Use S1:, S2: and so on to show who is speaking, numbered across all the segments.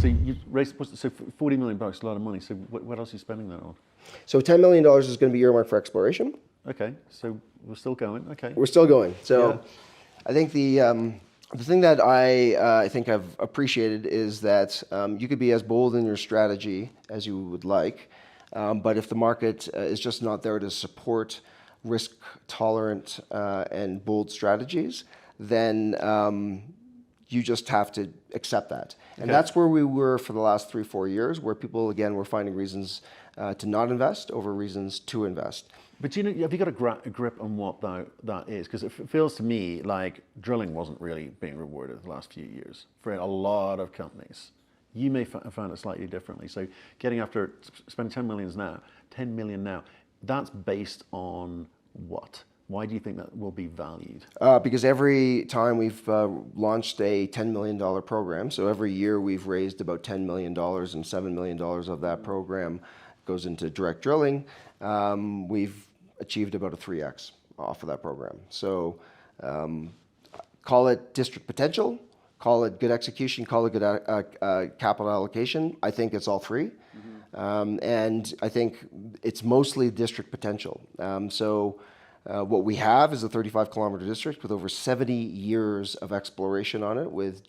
S1: So you raised, so $40 million, a lot of money. So what else are you spending that on?
S2: So $10 million is going to be earmarked for exploration.
S1: Okay, so we're still going. Okay.
S2: We're still going. So
S1: Yeah.
S2: I think the thing that I think I've appreciated is that you could be as bold in your strategy as you would like, but if the market is just not there to support risk-tolerant and bold strategies, then you just have to accept that. And that's where we were for the last 3-4 years, where people, again, were finding reasons to not invest over reasons to invest.
S1: But you know, have you got a grip on what that is? Because it feels to me like drilling wasn't really being rewarded the last few years for a lot of companies. You may have found it slightly differently. So getting after spending 10 million now, that's based on what? Why do you think that will be valued?
S2: Because every time we've launched a $10 million program, so every year we've raised about $10 million, and $7 million of that program goes into direct drilling. We've achieved about a 3x off of that program. So call it district potential, call it good execution, call it good capital allocation. I think it's all three. And I think it's mostly district potential. What we have is a 35-kilometer district with over 70 years of exploration on it, with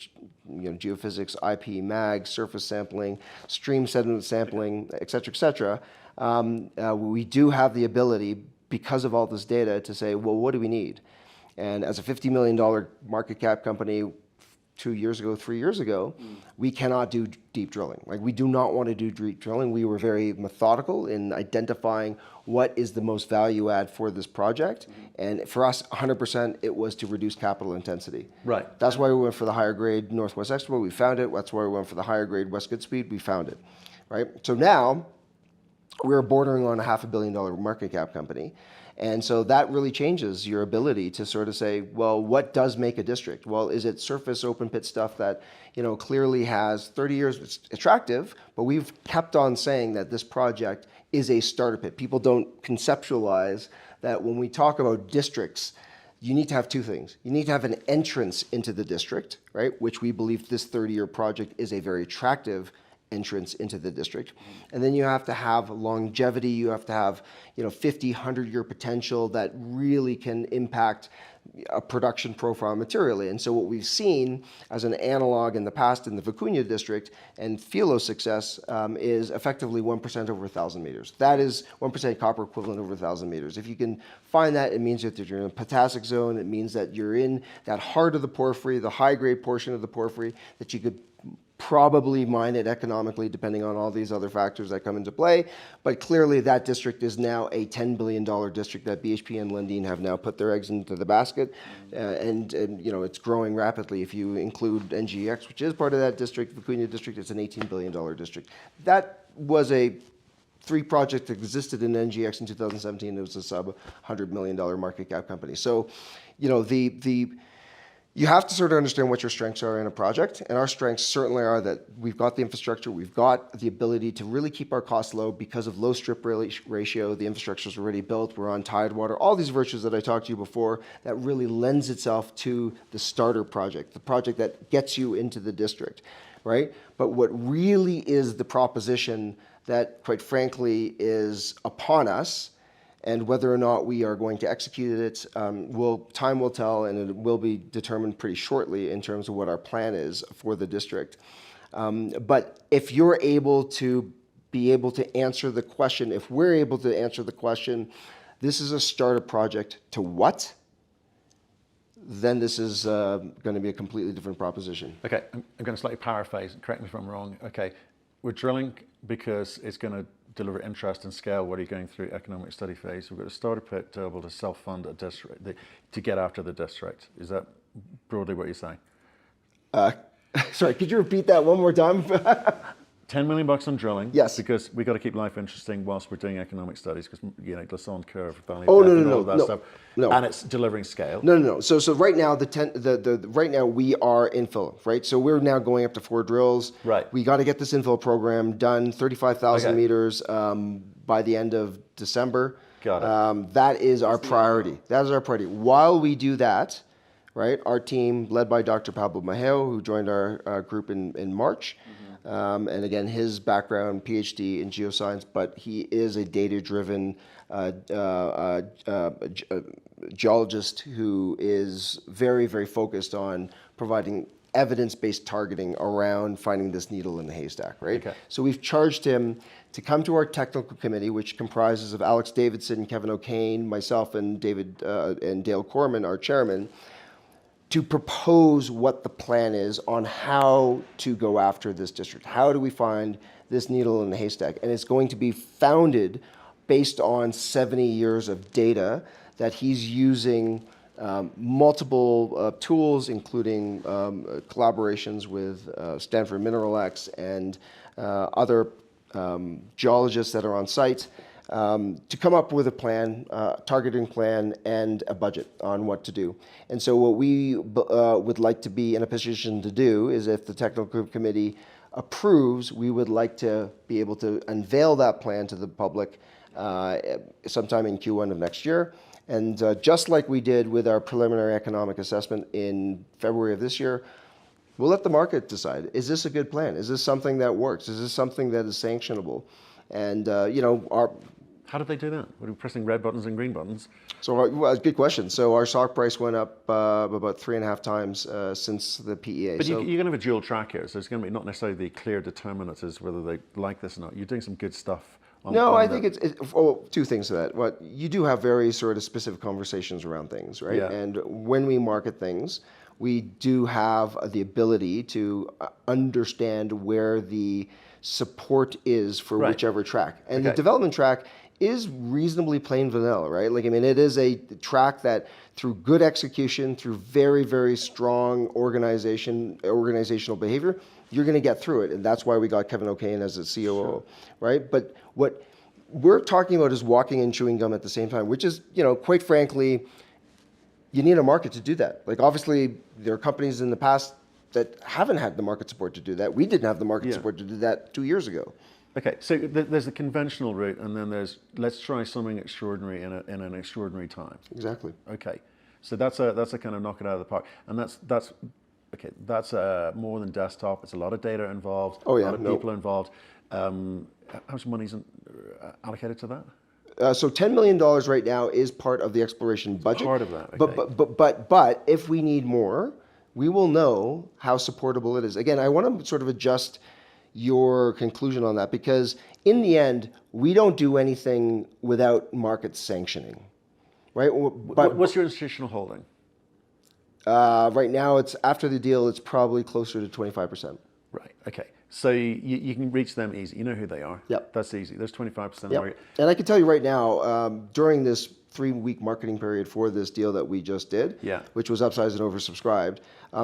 S2: geophysics, IP, mag, surface sampling, stream sediment sampling, et cetera, et cetera. We do have the ability, because of all this data, to say, well, what do we need? And as a $50 million market cap company 2 years ago, 3 years ago, we cannot do deep drilling. Like, we do not want to do deep drilling. We were very methodical in identifying what is the most value add for this project. And for us, 100%, it was to reduce capital intensity.
S1: Right.
S2: That's why we went for the higher grade Northwest Expo. We found it. That's why we went for the higher grade West Goodspeed. We found it. Right. So now we're bordering on a $500 million market cap company. And so that really changes your ability to sort of say, well, what does make a district? Well, is it surface open pit stuff that, clearly has 30 years, it's attractive, but we've kept on saying that this project is a starter pit. People don't conceptualize that when we talk about districts, you need to have two things. You need to have an entrance into the district, right? Which we believe this 30-year project is a very attractive entrance into the district. And then you have to have longevity. You have to have 50, 100-year potential that really can impact a production profile materially. And so what we've seen as an analog in the past in the Vicuña district and Filo's success is effectively 1% over 1,000 meters. That is 1% copper equivalent over 1,000 meters. If you can find that, it means that you're in a potassic zone. It means that you're in that heart of the porphyry, the high-grade portion of the porphyry, that you could probably mine it economically, depending on all these other factors that come into play. But clearly that district is now a $10 billion district that BHP and Lundin have now put their eggs into the basket. And it's growing rapidly. If you include NGX, which is part of that district, Vicuña district, it's an $18 billion district. That was a three project that existed in NGX in 2017. It was a sub $100 million market cap company. So, you have to sort of understand what your strengths are in a project. And our strengths certainly are that we've got the infrastructure, we've got the ability to really keep our costs low because of low strip ratio, the infrastructure is already built, we're on tidewater, all these virtues that I talked to you before, that really lends itself to the starter project, the project that gets you into the district, right? But what really is the proposition that, quite frankly, is upon us, and whether or not we are going to execute it, time will tell, and it will be determined pretty shortly in terms of what our plan is for the district. But if you're able to answer the question, if we're able to answer the question, this is a starter project to what? Then this is going to be a completely different proposition.
S1: Okay, I'm going to slightly paraphrase, correct me if I'm wrong. Okay, we're drilling because it's going to deliver interest and scale. What are you going through economic study phase? We've got a starter pit to be able to self-fund a district, to get after the district. Is that broadly what you're saying?
S2: Sorry, could you repeat that one more time?
S1: $10 million on drilling.
S2: Yes.
S1: Because we got to keep life interesting whilst we're doing economic studies, because Lassonde curve, value,
S2: no,
S1: all that stuff.
S2: No.
S1: And it's delivering scale.
S2: No. So right now right now we are infill, right? So we're now going up to 4 drills.
S1: Right.
S2: We got to get this infill program done, 35,000 meters by the end of December.
S1: Got it.
S2: That is our priority. That is our priority. While we do that, right, our team led by Dr. Pablo Mejio, who joined our group in March, And again, his background, PhD in geoscience, but he is a data-driven geologist who is very, very focused on providing evidence-based targeting around finding this needle in the haystack, right?
S1: Okay.
S2: So we've charged him to come to our technical committee, which comprises of Alex Davidson, Kevin O'Kane, myself, and Dale Corman, our chairman, to propose what the plan is on how to go after this district. How do we find this needle in the haystack? And it's going to be founded based on 70 years of data that he's using, multiple tools, including collaborations with Stanford Mineral X and other geologists that are on site, to come up with a plan, targeting plan, and a budget on what to do. And so what we would like to be in a position to do is, if the technical committee approves, we would like to be able to unveil that plan to the public sometime in Q1 of next year. And just like we did with our preliminary economic assessment in February of this year, we'll let the market decide. Is this a good plan? Is this something that works? Is this something that is sanctionable? And,
S1: How did they do that? Were we pressing red buttons and green buttons?
S2: So, good question. So our stock price went up about 3.5 times since the PEA.
S1: But you're going to have a dual track here, so it's going to be not necessarily the clear determinant as whether they like this or not. You're doing some good stuff.
S2: I think it's two things to that. What you do have very sort of specific conversations around things, right?
S1: Yeah.
S2: And when we market things, we do have the ability to understand where the support is for whichever track. And the development track is reasonably plain vanilla, right? Like, I mean, it is a track that through good execution, through very, very strong organizational behavior, you're going to get through it. And that's why we got Kevin O'Kane as a COO, right? But what we're talking about is walking and chewing gum at the same time, which is, quite frankly, you need a market to do that. Like, obviously, there are companies in the past that haven't had the market support to do that. We didn't have the market support to do that 2 years ago.
S1: Okay, so there's the conventional route, and then there's let's try something extraordinary in an extraordinary time.
S2: Exactly.
S1: Okay, so that's a kind of knock it out of the park, and that's okay. That's more than desktop. It's a lot of data involved.
S2: Oh yeah,
S1: a lot of people involved. How much money is allocated to that?
S2: So $10 million right now is part of the exploration budget.
S1: Part of that. Okay.
S2: But if we need more, we will know how supportable it is. Again, I want to sort of adjust your conclusion on that, because in the end, we don't do anything without market sanctioning, right?
S1: But what's your institutional holding?
S2: Right now, it's after the deal, it's probably closer to 25%.
S1: Right. Okay. So you can reach them easy. You know who they are.
S2: Yep.
S1: That's easy. There's 25%
S2: Yep. And I can tell you right now, during this 3-week marketing period for this deal that we just did, which was upsized and oversubscribed,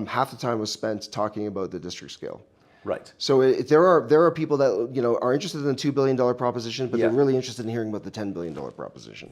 S2: half the time was spent talking about the district scale.
S1: Right.
S2: So there are people that are interested in the $2 billion proposition, but they're really interested in hearing about the $10 billion proposition.